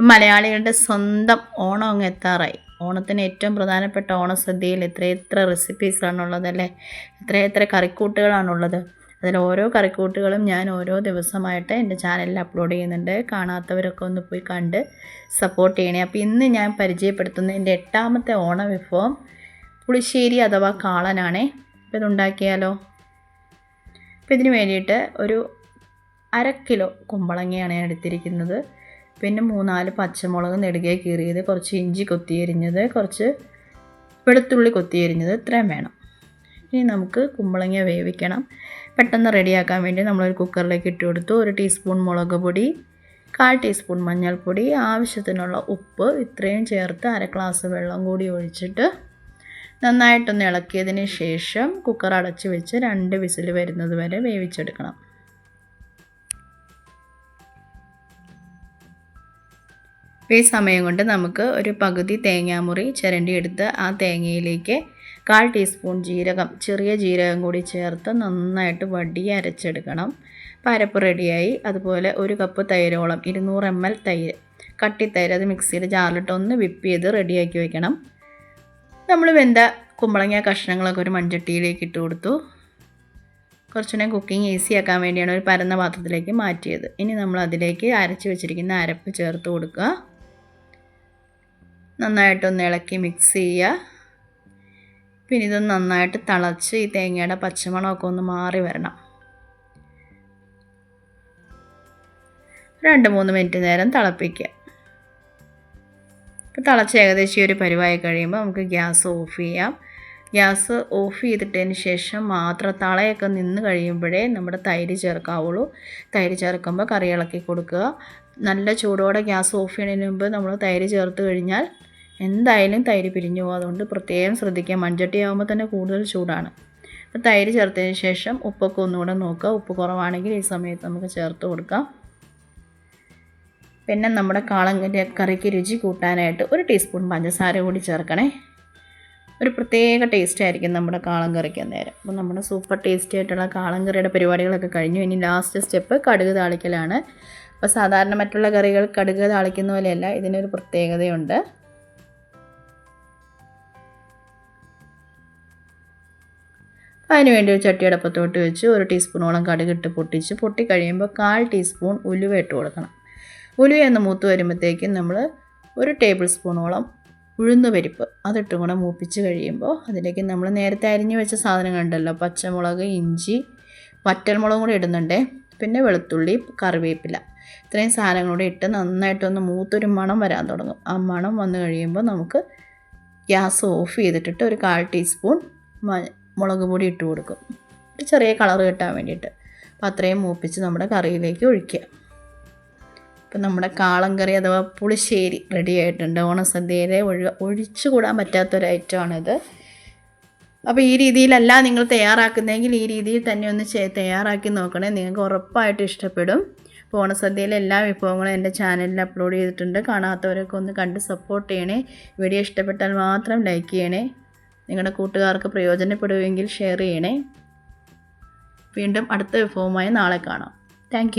മലയാളികളുടെ സ്വന്തം ഓണം അങ്ങ് എത്താറായി. ഓണത്തിന് ഏറ്റവും പ്രധാനപ്പെട്ട ഓണസദ്യയിൽ എത്രയെത്ര റെസിപ്പീസാണുള്ളതല്ലേ, എത്രയെത്ര കറിക്കൂട്ടുകളാണുള്ളത്. അതിൽ ഓരോ കറിക്കൂട്ടുകളും ഞാൻ ഓരോ ദിവസമായിട്ട് എൻ്റെ ചാനലിൽ അപ്ലോഡ് ചെയ്യുന്നുണ്ട്. കാണാത്തവരൊക്കെ ഒന്ന് പോയി കണ്ട് സപ്പോർട്ട് ചെയ്യണേ. അപ്പോൾ ഇന്ന് ഞാൻ പരിചയപ്പെടുത്തുന്ന എൻ്റെ 8ാമത്തെ ഓണവിഭവം പുളിശ്ശേരി അഥവാ കാളനാണേ. അപ്പോൾ ഇതുണ്ടാക്കിയാലോ. അപ്പോൾ ഇതിന് വേണ്ടിയിട്ട് ഒരു 1/2 കിലോ കുമ്പളങ്ങയാണ് ഞാൻ എടുത്തിരിക്കുന്നത്. പിന്നെ 3-4 പച്ചമുളക് നെടുകെ കീറിയത്, കുറച്ച് ഇഞ്ചി കൊത്തിയരിഞ്ഞത്, കുറച്ച് വെളുത്തുള്ളി കൊത്തിയരിഞ്ഞത്, ഇത്രയും വേണം. ഇനി നമുക്ക് കുമ്പളങ്ങ വേവിക്കണം. പെട്ടെന്ന് റെഡിയാക്കാൻ വേണ്ടി നമ്മളൊരു കുക്കറിലേക്ക് ഇട്ട് കൊടുത്തു. 1 ടീസ്പൂൺ മുളക് പൊടി, 1/4 ടീസ്പൂൺ മഞ്ഞൾപ്പൊടി, ആവശ്യത്തിനുള്ള ഉപ്പ്, ഇത്രയും ചേർത്ത് 1/2 ഗ്ലാസ് വെള്ളം കൂടി ഒഴിച്ചിട്ട് നന്നായിട്ടൊന്ന് ഇളക്കിയതിന് ശേഷം കുക്കർ അടച്ച് വെച്ച് 2 വിസിൽ വരുന്നത് വരെ വേവിച്ചെടുക്കണം. ഈ സമയം കൊണ്ട് നമുക്ക് ഒരു പകുതി തേങ്ങാമുറി ചിരണ്ടിയെടുത്ത് ആ തേങ്ങയിലേക്ക് 1/4 ടീസ്പൂൺ ജീരകം, ചെറിയ ജീരകം കൂടി ചേർത്ത് നന്നായിട്ട് വടി അരച്ചെടുക്കണം. അപ്പോൾ അരപ്പ് റെഡിയായി. അതുപോലെ 1 കപ്പ് തൈരോളം, 200 ml തൈര്, കട്ടിത്തൈര്, അത് മിക്സിയുടെ ജാറിലിട്ട് ഒന്ന് വിപ്പ് ചെയ്ത് റെഡിയാക്കി വയ്ക്കണം. നമ്മൾ വെന്ത കുമ്പളങ്ങ കഷ്ണങ്ങളൊക്കെ ഒരു മൺചട്ടിയിലേക്ക് ഇട്ട് കൊടുത്തു. കുറച്ചുകൂടെ കുക്കിംഗ് ഈസി ആക്കാൻ വേണ്ടിയാണ് ഒരു പരന്ന പാത്രത്തിലേക്ക് മാറ്റിയത്. ഇനി നമ്മൾ അതിലേക്ക് അരച്ച് വെച്ചിരിക്കുന്ന അരപ്പ് ചേർത്ത് കൊടുക്കുക. നന്നായിട്ടൊന്ന് ഇളക്കി മിക്സ് ചെയ്യുക. പിന്നെ ഇത് നന്നായിട്ട് തിളച്ച് ഈ തേങ്ങയുടെ പച്ചമണമൊക്കെ ഒന്ന് മാറി വരണം. 2-3 മിനിറ്റ് നേരം തിളപ്പിക്കുക. ഇപ്പോൾ തിളച്ച് ഏകദേശം ഒരു പരുവായി കഴിയുമ്പോൾ നമുക്ക് ഗ്യാസ് ഓഫ് ചെയ്യാം. ഗ്യാസ് ഓഫ് ചെയ്തിട്ടതിന് ശേഷം മാത്രം തളയൊക്കെ നിന്ന് കഴിയുമ്പോഴേ നമ്മുടെ തൈര് ചേർക്കാവുള്ളൂ. തൈര് ചേർക്കുമ്പോൾ കറി ഇളക്കി കൊടുക്കുക. നല്ല ചൂടോടെ ഗ്യാസ് ഓഫ് ചെയ്യുന്നതിന് മുമ്പ് നമ്മൾ തൈര് ചേർത്ത് കഴിഞ്ഞാൽ എന്തായാലും തൈര് പിരിഞ്ഞു പോകും. അതുകൊണ്ട് പ്രത്യേകം ശ്രദ്ധിക്കുക. മൺചട്ടി ആകുമ്പോൾ തന്നെ കൂടുതൽ ചൂടാണ്. അപ്പോൾ തൈര് ചേർത്തതിന് ശേഷം ഉപ്പൊക്കെ ഒന്നുകൂടെ നോക്കുക. ഉപ്പ് കുറവാണെങ്കിൽ ഈ സമയത്ത് നമുക്ക് ചേർത്ത് കൊടുക്കാം. പിന്നെ നമ്മുടെ കാളൻ്റെ കറിക്ക് രുചി കൂട്ടാനായിട്ട് 1 ടീസ്പൂൺ പഞ്ചസാര കൂടി ചേർക്കണേ. ഒരു പ്രത്യേക ടേസ്റ്റ് ആയിരിക്കും നമ്മുടെ കാളൻ കറിക്ക് അന്നേരം. അപ്പോൾ നമ്മുടെ സൂപ്പർ ടേസ്റ്റി ആയിട്ടുള്ള കാളൻ കറിയുടെ പരിപാടികളൊക്കെ കഴിഞ്ഞു. ഇനി ലാസ്റ്റ് സ്റ്റെപ്പ് കടുക് താളിക്കലാണ്. അപ്പോൾ സാധാരണ മറ്റുള്ള കറികൾ കടുക് താളിക്കുന്ന പോലെയല്ല, ഇതിനൊരു പ്രത്യേകതയുണ്ട്. അതിനുവേണ്ടി ഒരു ചട്ടി അടപ്പത്തോട്ട് വെച്ച് 1 ടീസ്പൂണോളം കടുകിട്ട് പൊട്ടി കഴിയുമ്പോൾ 1/4 ടീസ്പൂൺ ഉലുവ ഇട്ട് കൊടുക്കണം. ഉലുവയൊന്ന് മൂത്ത് വരുമ്പോഴത്തേക്കും നമ്മൾ 1 ടേബിൾ സ്പൂണോളം ഉഴുന്നുപരിപ്പ് അതിട്ടും കൂടെ മൂപ്പിച്ച് കഴിയുമ്പോൾ അതിലേക്ക് നമ്മൾ നേരത്തെ അരിഞ്ഞു വെച്ച സാധനങ്ങളുണ്ടല്ലോ, പച്ചമുളക്, ഇഞ്ചി, വറ്റൽമുളകും കൂടി ഇടുന്നുണ്ട്. പിന്നെ വെളുത്തുള്ളി, കറിവേപ്പില, ഇത്രയും സാധനങ്ങളൂടെ ഇട്ട് നന്നായിട്ടൊന്ന് മൂത്തൊരു മണം വരാൻ തുടങ്ങും. ആ മണം വന്നു കഴിയുമ്പോൾ നമുക്ക് ഗ്യാസ് ഓഫ് ചെയ്തിട്ടിട്ട് ഒരു 1/4 ടീസ്പൂൺ മുളക് പൊടി ഇട്ട് കൊടുക്കും, ഒരു ചെറിയ കളർ കിട്ടാൻ വേണ്ടിയിട്ട്. അപ്പോൾ അത്രയും മൂപ്പിച്ച് നമ്മുടെ കറിയിലേക്ക് ഒഴിക്കുക. ഇപ്പം നമ്മുടെ കാളൻ കറി അഥവാ പുളിശ്ശേരി റെഡി ആയിട്ടുണ്ട്. ഓണസദ്യയിലെ ഒഴിച്ചുകൂടാൻ പറ്റാത്തൊരു ഐറ്റമാണിത്. അപ്പോൾ ഈ രീതിയിലല്ല നിങ്ങൾ തയ്യാറാക്കുന്നതെങ്കിൽ ഈ രീതിയിൽ തന്നെ ഒന്ന് തയ്യാറാക്കി നോക്കണേ. നിങ്ങൾക്ക് ഉറപ്പായിട്ട് ഇഷ്ടപ്പെടും. അപ്പോൾ ഓണസദ്യയിലെ എല്ലാ വിഭവങ്ങളും എൻ്റെ ചാനലിൽ അപ്ലോഡ് ചെയ്തിട്ടുണ്ട്. കാണാത്തവരൊക്കെ ഒന്ന് കണ്ട് സപ്പോർട്ട് ചെയ്യണേ. വീഡിയോ ഇഷ്ടപ്പെട്ടാൽ മാത്രം ലൈക്ക് ചെയ്യണേ. നിങ്ങളുടെ കൂട്ടുകാർക്ക് പ്രയോജനപ്പെടുമെങ്കിൽ ഷെയർ ചെയ്യണേ. വീണ്ടും അടുത്ത വിഭവമായി നാളെ കാണാം. താങ്ക്